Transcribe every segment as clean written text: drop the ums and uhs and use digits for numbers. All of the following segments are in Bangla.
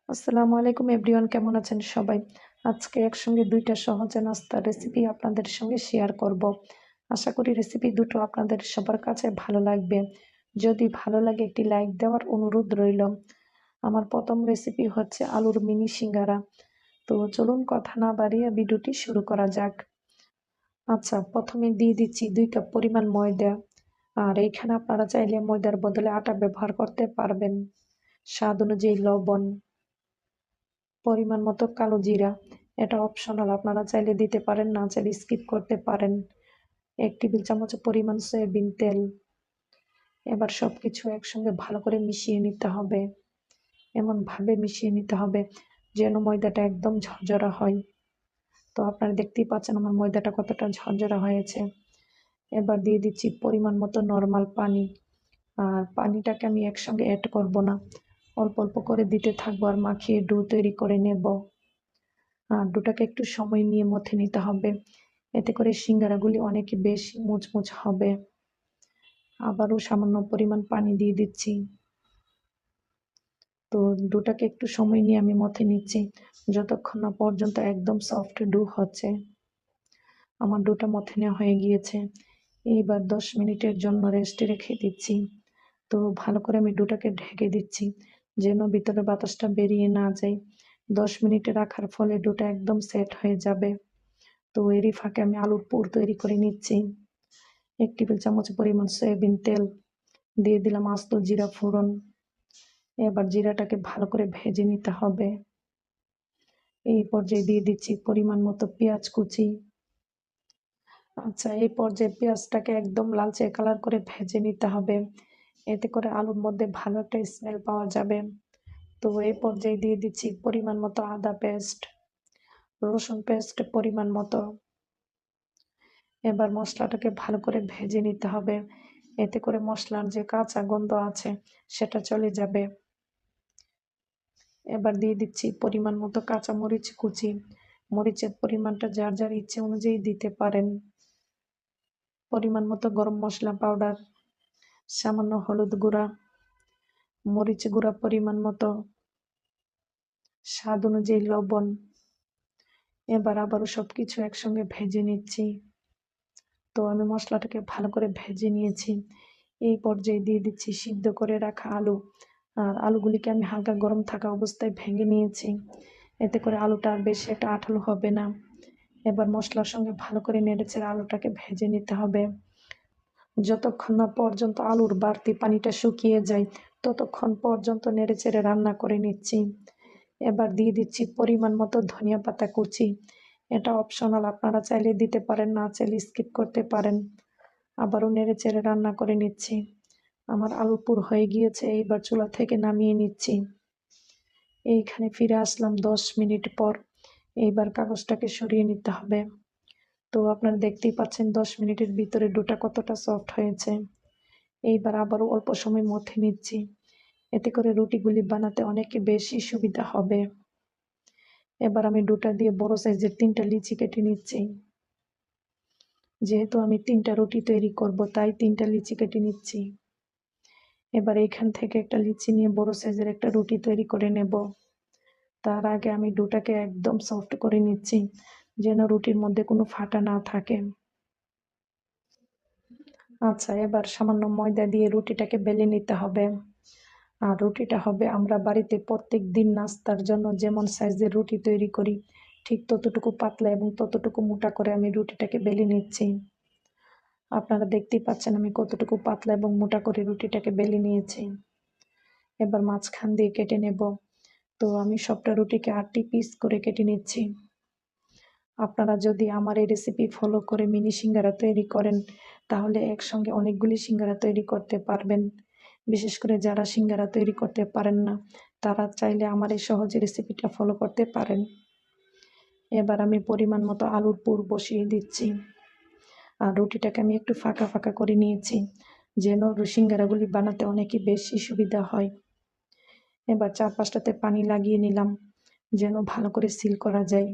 আসসালামু আলাইকুম এভরিওয়ান, কেমন আছেন সবাই? আজকে একসঙ্গে ২ টা সহজে নাস্তার রেসিপি আপনাদের সঙ্গে শেয়ার করব। আশা করি রেসিপি দুটো আপনাদের সবার কাছে ভালো লাগবে। যদি ভালো লাগে একটি লাইক দেওয়ার অনুরোধ রইল। আমার ১ম রেসিপি হচ্ছে আলুর মিনি সিঙ্গারা। তো চলুন কথা না বাড়িয়ে ভিডিওটি শুরু করা যাক। আচ্ছা, ১ম এ দিয়ে দিচ্ছি ২ কাপ পরিমাণ ময়দা। আর এইখানে আপনারা চাইলে ময়দার বদলে আটা ব্যবহার করতে পারবেন। স্বাদ অনুযায়ী লবণ, পরিমাণ মতো কালো জিরা, এটা অপশনাল, আপনারা চাইলে দিতে পারেন, না চাইলে স্কিপ করতে পারেন। ১ টেবিল চামচ পরিমাণ সয়াবিন তেল। এবার সবকিছু একসঙ্গে ভালো করে মিশিয়ে নিতে হবে। এমনভাবে মিশিয়ে নিতে হবে যেন ময়দাটা একদম ঝরঝরা হয়। তো আপনারা দেখতেই পাচ্ছেন আমার ময়দাটা কতটা ঝরঝরা হয়েছে। এবার দিয়ে দিচ্ছি পরিমাণ মতো নরমাল পানি। আর পানিটাকে আমি একসঙ্গে এড করব না। অল্প, অল্প করে দিতে থাকবো আর মাখিয়ে ডো তৈরি করে নেব। ডোটাকে একটু সময় নিয়ে মথে নিতে হবে। এতে করে সিঙ্গারাগুলি অনেক বেশি মুচমুচ হবে। আবারও সামান্য পরিমাণ পানি দিয়ে দিচ্ছি। তো ডোটাকে একটু সময় নিয়ে আমি মথে নিচ্ছি, যতক্ষণ না পর্যন্ত একদম সফট ডো হচ্ছে। আমার ডোটা মথে নেওয়া হয়ে গিয়েছে। এইবার ১০ মিনিটের জন্য রেস্টে রেখে দিচ্ছি। তো ভালো করে আমি ডোটাকে ঢেকে দিচ্ছি যেন ভিতরে বাতাসটা বেরিয়ে না যায়। ১০ মিনিট রাখার ফলে ডোটা একদম সেট হয়ে যাবে। তো এরই ফাঁকে আমি আলুর পুর তৈরি করে নিচ্ছি। ১ টেবিল চামচ পরিমাণ সয়াবিন তেল, দিয়ে দিলাম আস্ত জিরা ফোড়ন। এবার জিরাটাকে ভালো করে ভেজে নিতে হবে। এই পর্যায়ে দিয়ে দিচ্ছি পরিমাণ মতো পেঁয়াজ কুচি। আচ্ছা, এই পর্যায়ে পেঁয়াজটাকে একদম লালচে কালার করে ভেজে নিতে হবে। এতে করে আলুর মধ্যে ভালো একটা স্মেল পাওয়া যাবে। তো এই পর্যায়ে দিয়ে দিচ্ছি পরিমাণ মতো আদা পেস্ট, রসুন পেস্ট পরিমাণ মতো। এবার মশলাটাকে ভালো করে ভেজে নিতে হবে। এতে করে মশলার যে কাঁচা গন্ধ আছে সেটা চলে যাবে। এবার দিয়ে দিচ্ছি পরিমাণ মতো কাঁচা মরিচ কুচি। মরিচের পরিমাণটা যার যার ইচ্ছে অনুযায়ী দিতে পারেন। পরিমাণ মতো গরম মশলা পাউডার, সামান্য হলুদ গুঁড়া, মরিচ গুঁড়া পরিমাণ মতো, স্বাদ অনুযায়ী লবণ। এবার আবারও সবকিছু একসঙ্গে ভেজে নিচ্ছি। তো আমি মশলাটাকে ভালো করে ভেজে নিয়েছি। এই পর্যায়ে দিয়ে দিচ্ছি সিদ্ধ করে রাখা আলু। আর আলুগুলিকে আমি হালকা গরম থাকা অবস্থায় ভেঙে নিয়েছি। এতে করে আলুটা আর বেশি একটা আঠালো হবে না। এবার মশলার সঙ্গে ভালো করে নেড়েচেড়ে আলুটাকে ভেজে নিতে হবে। যতক্ষণ না পর্যন্ত আলুর বাড়তি পানিটা শুকিয়ে যায়, ততক্ষণ পর্যন্ত নেড়েচেড়ে রান্না করে নিচ্ছি। এবার দিয়ে দিচ্ছি পরিমাণ মতো ধনিয়া পাতা কুচি। এটা অপশনাল, আপনারা চাইলে দিতে পারেন, না চাইলে স্কিপ করতে পারেন। আবারও নেড়েচেড়ে রান্না করে নিচ্ছি। আমার আলুর পুর হয়ে গিয়েছে, এইবার চুলা থেকে নামিয়ে নিচ্ছি। এইখানে ফিরে আসলাম ১০ মিনিট পর। এইবার কাগজটাকে সরিয়ে নিতে হবে। তো আপনারা দেখতেই পাচ্ছেন ১০ মিনিটের ভিতরে ডোটা কতটা সফট হয়েছে। এইবার আবারও অল্প সময় মথে নিচ্ছি। এতে করে রুটিগুলি বানাতে অনেক বেশি সুবিধা হবে। এবার আমি ডোটা দিয়ে বড় সাইজের ৩ টা লিচি কেটে নিচ্ছি। যেহেতু আমি ৩ টা রুটি তৈরি করব, তাই ৩ টা লিচি কেটে নিচ্ছি। এবার এইখান থেকে একটা লিচি নিয়ে বড় সাইজের একটা রুটি তৈরি করে নেব। তার আগে আমি ডোটাকে একদম সফট করে নিচ্ছি যেন রুটির মধ্যে কোনো ফাটা না থাকে। আচ্ছা, এবার সামান্য ময়দা দিয়ে রুটিটাকে বেলে নিতে হবে। আর রুটিটা হবে আমরা বাড়িতে প্রত্যেকদিন নাস্তার জন্য যেমন সাইজের রুটি তৈরি করি, ঠিক ততটুকু পাতলা এবং ততটুকু মোটা করে আমি রুটিটাকে বেলে নিচ্ছি। আপনারা দেখতেই পাচ্ছেন আমি কতটুকু পাতলা এবং মোটা করে রুটিটাকে বেলে নিয়েছি। এবার মাঝখান দিয়ে কেটে নেব। তো আমি সবটা রুটিকে ৮টি পিস করে কেটে নিচ্ছি। আপনারা যদি আমার এই রেসিপি ফলো করে মিনি সিঙ্গারা তৈরি করেন, তাহলে একসঙ্গে অনেকগুলি সিঙ্গারা তৈরি করতে পারবেন। বিশেষ করে যারা সিঙ্গারা তৈরি করতে পারেন না, তারা চাইলে আমার এই সহজ রেসিপিটা ফলো করতে পারেন। এবার আমি পরিমাণ মতো আলুর পুর বসিয়ে দিচ্ছি। আর রুটিটাকে আমি একটু ফাঁকা ফাঁকা করে নিয়েছি যেন সিঙ্গারাগুলি বানাতে অনেকই বেশি সুবিধা হয়। এবার ৪-৫টাতে পানি লাগিয়ে নিলাম যেন ভালো করে সিল করা যায়।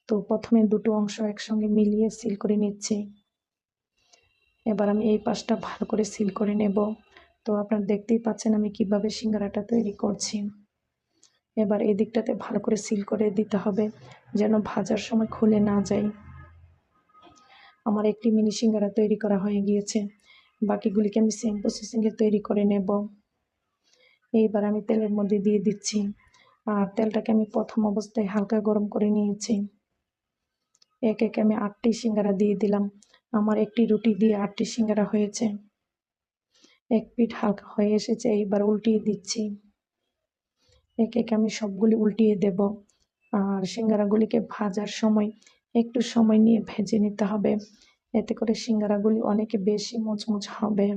তো প্রথমে দুটো অংশ একসঙ্গে মিলিয়ে সিল করে নিচ্ছি। এবার আমি এই পাশটা ভালো করে সিল করে নেব। তো আপনারা দেখতেই পাচ্ছেন আমি কিভাবে সিঙ্গারাটা তৈরি করছি। এবার এই দিকটাতে ভালো করে সিল করে দিতে হবে যেন ভাজার সময় খুলে না যায়। আমার একটি মিনি সিঙ্গারা তৈরি করা হয়ে গিয়েছে, বাকিগুলিকে আমি সেম প্রসেসিংয়ে তৈরি করে নেব। এইবার আমি তেলের মধ্যে দিয়ে দিচ্ছি, আর তেলটাকে আমি প্রথম অবস্থায় হালকা গরম করে নিয়েছি। একে একে আমি 8টি সিঙ্গারা দিয়ে দিলাম। আমার একটি রুটি দিয়ে 8টি সিঙ্গারা হয়েছে। এক পিঠ হালকা হয়ে এসেছে, এইবার উল্টিয়ে দিচ্ছি। একে একে আমি সবগুলি উল্টিয়ে দেব। আর সিঙ্গারাগুলিকে ভাজার সময় একটু সময় নিয়ে ভেজে নিতে হবে, এতে করে সিঙ্গারাগুলি অনেক বেশি মুচমুচ হবে।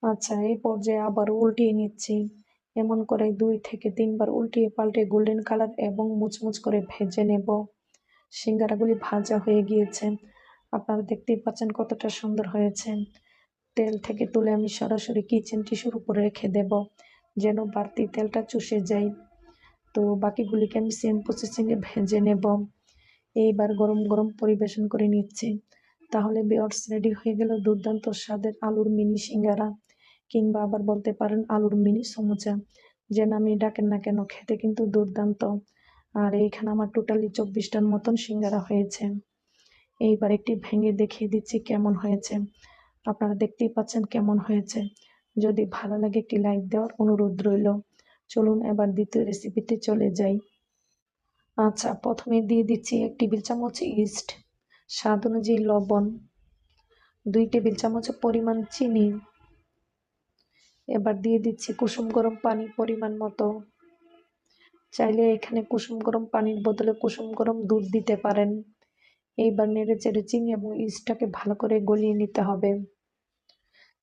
আচ্ছা, এই পর্যায়ে আবার উল্টিয়ে নিচ্ছি। এমন করে 2 থেকে 3 বার উল্টিয়ে পাল্টে গোল্ডেন কালার এবং মুচমুচ করে ভেজে নেব। সিঙ্গারাগুলি ভাজা হয়ে গিয়েছে, আপনারা দেখতেই পাচ্ছেন কতটা সুন্দর হয়েছে। তেল থেকে তুলে আমি সরাসরি কিচেন টিস্যুর উপরে রেখে দেব যেন বাড়তি তেলটা চুষে যায়। তো বাকিগুলিকে আমি সেম প্রসেসিংয়ে ভেজে নেব। এইবার গরম গরম পরিবেশন করে নিচ্ছি। তাহলে ভিউয়ার্স, রেডি হয়ে গেল দুর্দান্ত স্বাদের আলুর মিনি সিঙ্গারা, কিংবা আবার বলতে পারেন আলুর মিনি সমুচা। যে নামই ডাকেন না কেন, খেতে কিন্তু দুর্দান্ত। আর এইখানে আমার টোটালি 24টার মতন সিঙ্গারা হয়েছে। এইবার একটি ভেঙে দেখিয়ে দিচ্ছি কেমন হয়েছে। আপনারা দেখতেই পাচ্ছেন কেমন হয়েছে। যদি ভালো লাগে একটি লাইক দেওয়ার অনুরোধ রইল। চলুন এবার দ্বিতীয় রেসিপিতে চলে যাই। আচ্ছা, প্রথমে দিয়ে দিচ্ছি 1 টেবিল চামচ ইস্ট, স্বাদ অনুযায়ী লবণ, 2 টেবিল চামচ পরিমাণ চিনি। এবার দিয়ে দিচ্ছি কুসুম গরম পানি পরিমাণ মতো। চাইলে এখানে কুসুম গরম পানির বদলে কুসুম গরম দুধ দিতে পারেন। এইবার নেড়ে চেড়ে চিনি এবং ইস্টটাকে ভালো করে গলিয়ে নিতে হবে।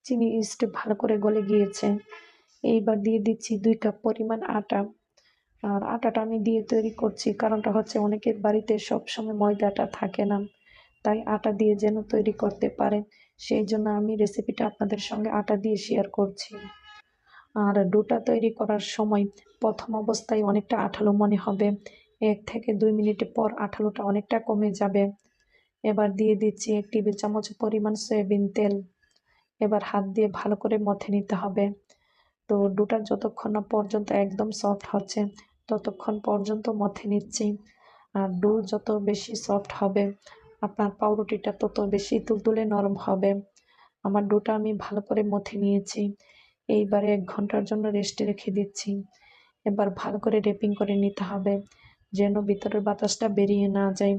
চিনি ইস্ট ভালো করে গলে গিয়েছে। এইবার দিয়ে দিচ্ছি 2 কাপ পরিমাণ আটা। আর আটাটা আমি দিয়ে তৈরি করছি, কারণটা হচ্ছে অনেকের বাড়িতে সবসময় ময়দাটা থাকে না, তাই আটা দিয়ে যেন তৈরি করতে পারে, সেই জন্য আমি রেসিপিটা আপনাদের সঙ্গে আটা দিয়ে শেয়ার করছি। আর ডোটা তৈরি করার সময় প্রথম অবস্থায় অনেকটা আঠালো মনে হবে, 1 থেকে 2 মিনিট পর আঠালোটা অনেকটা কমে যাবে। এবার দিয়ে দিচ্ছি 1 টেবিল চামচ পরিমাণ সয়াবিন তেল। এবার হাত দিয়ে ভালো করে মথে নিতে হবে। তো ডোটা যতক্ষণ না পর্যন্ত একদম সফট হচ্ছে ততক্ষণ পর্যন্ত মথে নিচ্ছি। আর ডো যত বেশি সফট হবে আপনার পাউরুটিটা তত বেশি তুলতুলে নরম হবে। আমার ডোটা আমি ভালো করে মথে নিয়েছি। এইবারে 1 ঘন্টার জন্য রেস্টে রেখে দিচ্ছি। এবার ভালো করে রেপিং করে নিতে হবে যেন ভিতরের বাতাসটা বেরিয়ে না যায়।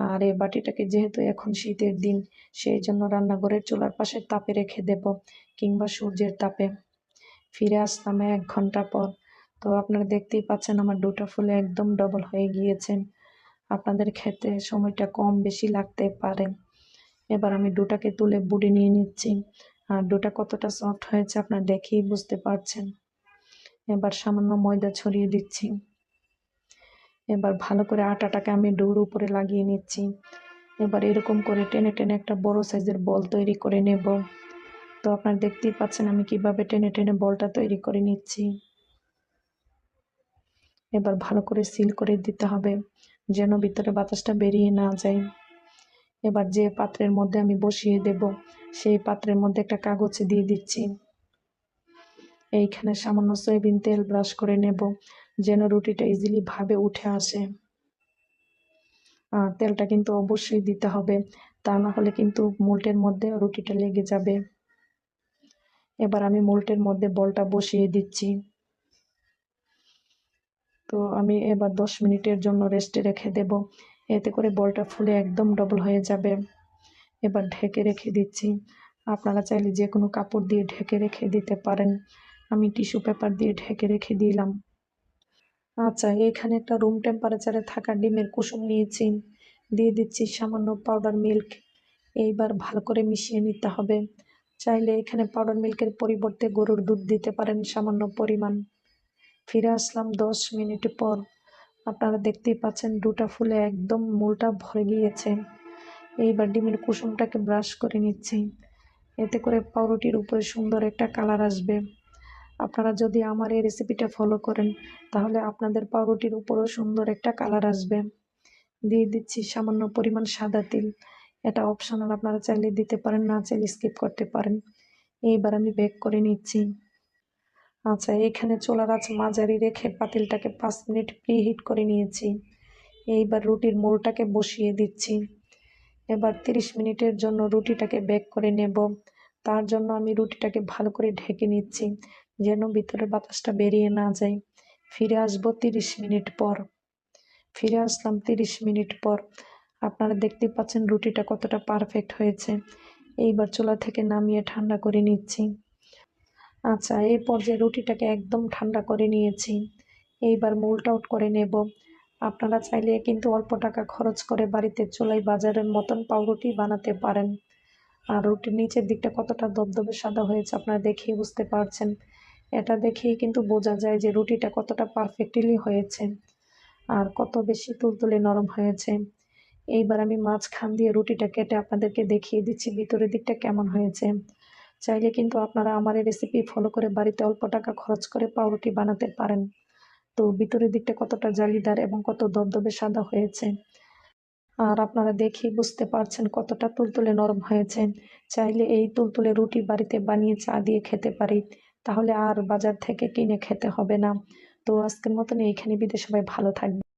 আর এই বাটিটাকে যেহেতু এখন শীতের দিন, সেই জন্য রান্নাঘরের চুলার পাশে তাপে রেখে দেব, কিংবা সূর্যের তাপে। ফিরে আসলাম 1 ঘন্টা পর। তো আপনারা দেখতেই পাচ্ছেন আমার ডোটা ফুলে একদম ডবল হয়ে গিয়েছে। আপনাদের খেতে সময়টা কম বেশি লাগতে পারে। এবার আমি ডোটাকে তুলে বুড়ে নিয়ে নিচ্ছি। আর ডোটা কতটা সফট হয়েছে আপনারা দেখেই বুঝতে পারছেন। এবার সামান্য ময়দা ছড়িয়ে দিচ্ছি। এবার ভালো করে আটাটাকে আমি ডোর উপরে লাগিয়ে নিচ্ছি। এবার এরকম করে টেনে টেনে একটা বড় সাইজের বল তৈরি করে নেব। তো আপনারা দেখতেই পাচ্ছেন আমি কিভাবে টেনে টেনে বলটা তৈরি করে নিচ্ছি। এবার ভালো করে সিল করে দিতে হবে যেন ভিতরে বাতাসটা বেরিয়ে না যায়। এবার যে পাত্রের মধ্যে আমি বসিয়ে দেব সেই পাত্রের মধ্যে একটা কাগজ দিয়ে দিচ্ছি। এইখানে সামান্য সয়াবিন তেল ব্রাশ করে নেব যেন রুটিটা ইজিলি ভাবে উঠে আসে। আর তেলটা কিন্তু অবশ্যই দিতে হবে, তা না হলে কিন্তু মোল্টের মধ্যে রুটিটা লেগে যাবে। এবার আমি মোল্টের মধ্যে বলটা বসিয়ে দিচ্ছি। তো আমি এবার 10 মিনিটের জন্য রেস্টে রেখে দেব, এতে করে বলটা ফুলে একদম ডবল হয়ে যাবে। এবার ঢেকে রেখে দিচ্ছি। আপনারা চাইলে যে কোনো কাপড় দিয়ে ঢেকে রেখে দিতে পারেন, আমি টিস্যু পেপার দিয়ে ঢেকে রেখে দিলাম। আচ্ছা, এখানে একটা রুম টেম্পারেচারে থাকা ডিমের কুসুম নিয়েছি, দিয়ে দিচ্ছি সামান্য পাউডার মিল্ক। এইবার ভালো করে মিশিয়ে নিতে হবে। চাইলে এখানে পাউডার মিল্কের পরিবর্তে গরুর দুধ দিতে পারেন সামান্য পরিমাণ। ফিরে আসলাম 10 মিনিট পর। আপনারা দেখতেই পাচ্ছেন ডোটা ফুলে একদম মোলটা ভরে গিয়েছে। এইবার ডিমের কুসুমটাকে ব্রাশ করে নিচ্ছি, এতে করে পাউরুটির উপরে সুন্দর একটা কালার আসবে। আপনারা যদি আমার এই রেসিপিটা ফলো করেন তাহলে আপনাদের পাউরুটির উপরেও সুন্দর একটা কালার আসবে। দিয়ে দিচ্ছি সামান্য পরিমাণ সাদা তিল, এটা অপশনাল, আপনারা চাইলে দিতে পারেন, না চাইলে স্কিপ করতে পারেন। এইবার আমি বেক করে নিচ্ছি। আচ্ছা, এখানে চুলার আঁচ মাঝারি রেখে পাতিলটাকে 5 মিনিট প্রিহিট করে নিয়েছি। এইবার রুটির মোলটাকে বসিয়ে দিচ্ছি। এবার 30 মিনিটের জন্য রুটিটাকে বেক করে নেব। তার জন্য আমি রুটিটাকে ভালো করে ঢেকে নিচ্ছি, যেন ভিতরের বাতাসটা বেরিয়ে না যায়। ফিরে আসবো 30 মিনিট পর। ফিরে আসলাম 30 মিনিট পর। আপনারা দেখতেই পাচ্ছেন রুটিটা কতটা পারফেক্ট হয়েছে। এইবার চুলা থেকে নামিয়ে ঠান্ডা করে নিচ্ছি। আচ্ছা, এই পর্যায়ে রুটিটাকে একদম ঠান্ডা করে নিয়েছি। এইবার মোল্ড আউট করে নেব। আপনারা চাইলে কিন্তু অল্প টাকা খরচ করে বাড়িতে চুলায় বাজারের মতন পাউরুটি বানাতে পারেন। আর রুটির নিচের দিকটা কতটা দবদবে সাদা হয়েছে আপনারা দেখেই বুঝতে পারছেন। এটা দেখেই কিন্তু বোঝা যায় যে রুটিটা কতটা পারফেক্টলি হয়েছে আর কত বেশি তুলতুলে নরম হয়েছে। এইবার আমি মাঝখান দিয়ে রুটিটা কেটে আপনাদেরকে দেখিয়ে দিচ্ছি ভিতরের দিকটা কেমন হয়েছে। চাইলে কিন্তু আপনারা আমার এই রেসিপি ফলো করে বাড়িতে অল্প টাকা খরচ করে পাউরুটি বানাতে পারেন। তো ভিতরের দিকটা কতটা জালিদার এবং কত দবদবে সাদা হয়েছে। আর আপনারা দেখেই বুঝতে পারছেন কতটা তুলতুলে নরম হয়েছে। চাইলে এই তুলতুলে রুটি বাড়িতে বানিয়ে চা দিয়ে খেতে পারি। তাহলে আর বাজার থেকে কিনে খেতে হবে না। তো আজকের মতন এইখানে বিদায়, সবাই ভালো থাকবেন।